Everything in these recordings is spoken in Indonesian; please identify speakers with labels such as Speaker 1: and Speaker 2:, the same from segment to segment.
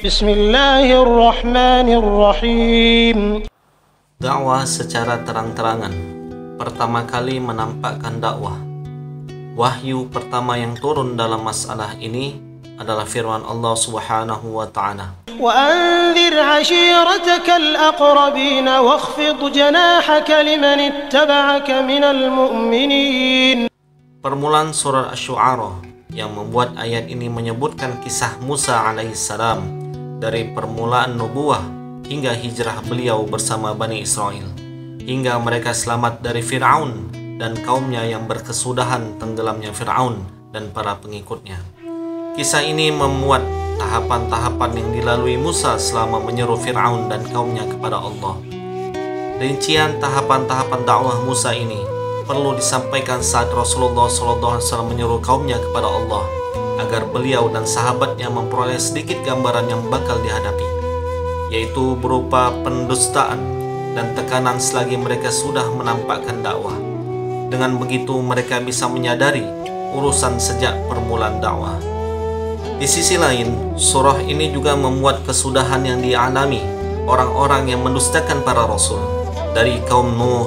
Speaker 1: Bismillahirrahmanirrahim.
Speaker 2: Dakwah secara terang-terangan. Pertama kali menampakkan dakwah. Wahyu pertama yang turun dalam masalah ini adalah firman Allah Subhanahu wa ta'ala.
Speaker 1: وأنذر عشيرتك الأقربين واخفض جناحك لمن اتبعك من المؤمنين.
Speaker 2: Permulaan surah Asy-Syu'ara yang membuat ayat ini menyebutkan kisah Musa alaihissalam dari permulaan nubuwah hingga hijrah beliau bersama Bani Israel, hingga mereka selamat dari Fir'aun dan kaumnya yang berkesudahan tenggelamnya Fir'aun dan para pengikutnya. Kisah ini memuat tahapan-tahapan yang dilalui Musa selama menyeru Fir'aun dan kaumnya kepada Allah. Rincian tahapan-tahapan dakwah Musa ini perlu disampaikan saat Rasulullah SAW menyeru kaumnya kepada Allah agar beliau dan sahabatnya memperoleh sedikit gambaran yang bakal dihadapi, yaitu berupa pendustaan dan tekanan selagi mereka sudah menampakkan dakwah. Dengan begitu mereka bisa menyadari urusan sejak permulaan dakwah. Di sisi lain, surah ini juga memuat kesudahan yang dialami orang-orang yang mendustakan para rasul dari kaum Nuh,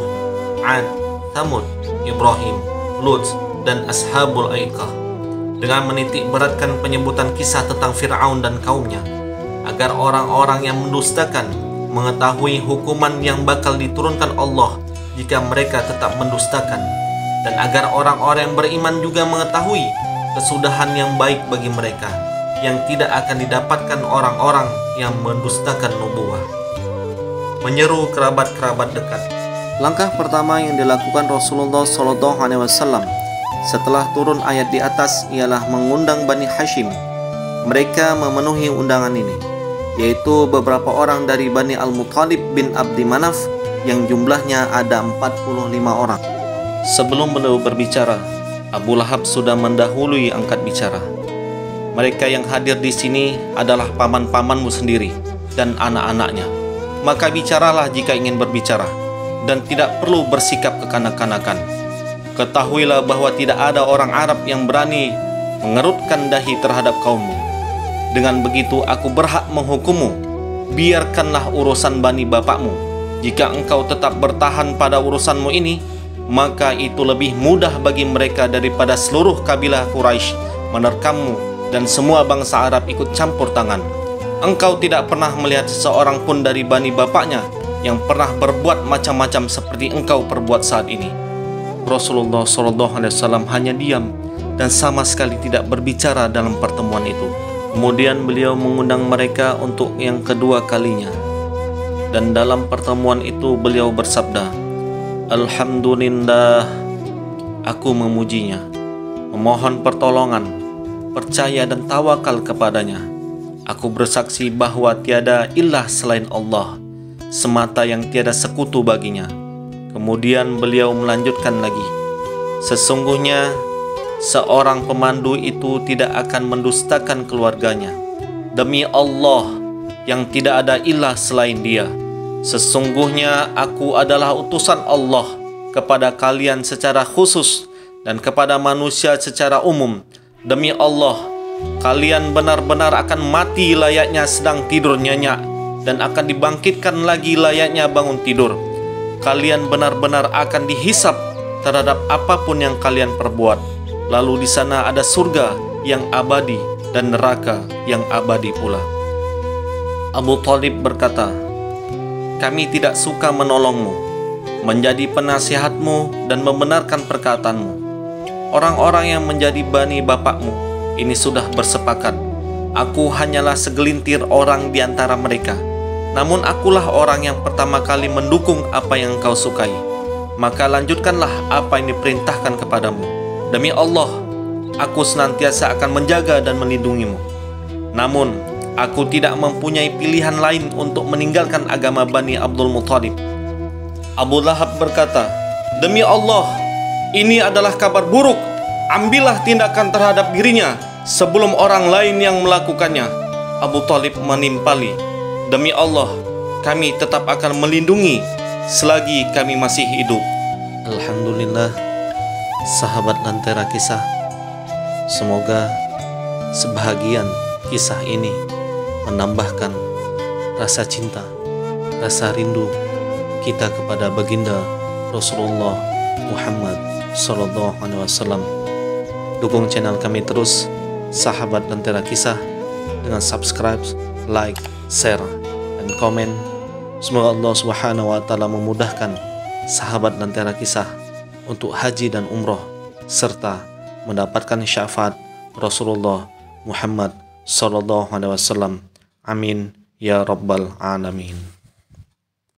Speaker 2: 'Ad, Thamud, Ibrahim, Lut, dan Ashabul Aikah, dengan menitik beratkan penyebutan kisah tentang Fir'aun dan kaumnya, agar orang-orang yang mendustakan mengetahui hukuman yang bakal diturunkan Allah jika mereka tetap mendustakan, dan agar orang-orang yang beriman juga mengetahui kesudahan yang baik bagi mereka yang tidak akan didapatkan orang-orang yang mendustakan nubuwah. Menyeru kerabat-kerabat dekat. Langkah pertama yang dilakukan Rasulullah SAW setelah turun ayat di atas ialah mengundang Bani Hashim. Mereka memenuhi undangan ini, yaitu beberapa orang dari Bani Al-Muttalib bin Abdi Manaf yang jumlahnya ada 45 orang. Sebelum beliau berbicara, Abu Lahab sudah mendahului angkat bicara. Mereka yang hadir di sini adalah paman-pamanmu sendiri dan anak-anaknya. Maka bicaralah jika ingin berbicara, dan tidak perlu bersikap kekanak-kanakan. Ketahuilah bahwa tidak ada orang Arab yang berani mengerutkan dahi terhadap kaummu. Dengan begitu aku berhak menghukummu. Biarkanlah urusan bani bapakmu. Jika engkau tetap bertahan pada urusanmu ini, maka itu lebih mudah bagi mereka daripada seluruh kabilah Quraisy menerkammu dan semua bangsa Arab ikut campur tangan. Engkau tidak pernah melihat seseorang pun dari bani bapaknya yang pernah berbuat macam-macam seperti engkau perbuat saat ini. Rasulullah SAW hanya diam dan sama sekali tidak berbicara dalam pertemuan itu. Kemudian beliau mengundang mereka untuk yang kedua kalinya, dan dalam pertemuan itu beliau bersabda, Alhamdulillah, aku memujinya, memohon pertolongan, percaya dan tawakal kepadanya. Aku bersaksi bahwa tiada ilah selain Allah, semata yang tiada sekutu baginya. Kemudian beliau melanjutkan lagi, sesungguhnya seorang pemandu itu tidak akan mendustakan keluarganya. Demi Allah yang tidak ada ilah selain Dia, sesungguhnya aku adalah utusan Allah kepada kalian secara khusus dan kepada manusia secara umum. Demi Allah, kalian benar-benar akan mati layaknya sedang tidur nyenyak, dan akan dibangkitkan lagi layaknya bangun tidur. Kalian benar-benar akan dihisap terhadap apapun yang kalian perbuat. Lalu di sana ada surga yang abadi dan neraka yang abadi pula. Abu Thalib berkata, kami tidak suka menolongmu, menjadi penasihatmu dan membenarkan perkataanmu. Orang-orang yang menjadi bani bapakmu ini sudah bersepakat. Aku hanyalah segelintir orang di antara mereka. Namun akulah orang yang pertama kali mendukung apa yang kau sukai. Maka lanjutkanlah apa yang diperintahkan kepadamu. Demi Allah, aku senantiasa akan menjaga dan melindungimu. Namun, aku tidak mempunyai pilihan lain untuk meninggalkan agama Bani Abdul Muttalib. Abu Lahab berkata, demi Allah, ini adalah kabar buruk. Ambillah tindakan terhadap dirinya sebelum orang lain yang melakukannya. Abu Thalib menimpali, demi Allah, kami tetap akan melindungi selagi kami masih hidup. Alhamdulillah, sahabat Lentera Kisah, semoga sebahagian kisah ini menambahkan rasa cinta, rasa rindu kita kepada baginda Rasulullah Muhammad SAW. Dukung channel kami terus, Sahabat Lentera Kisah, dengan subscribe, like, share, dan komen. Semoga Allah Subhanahu wa Ta'ala memudahkan sahabat Lentera Kisah untuk haji dan umroh serta mendapatkan syafaat Rasulullah Muhammad SAW. Amin ya rabbal alamin.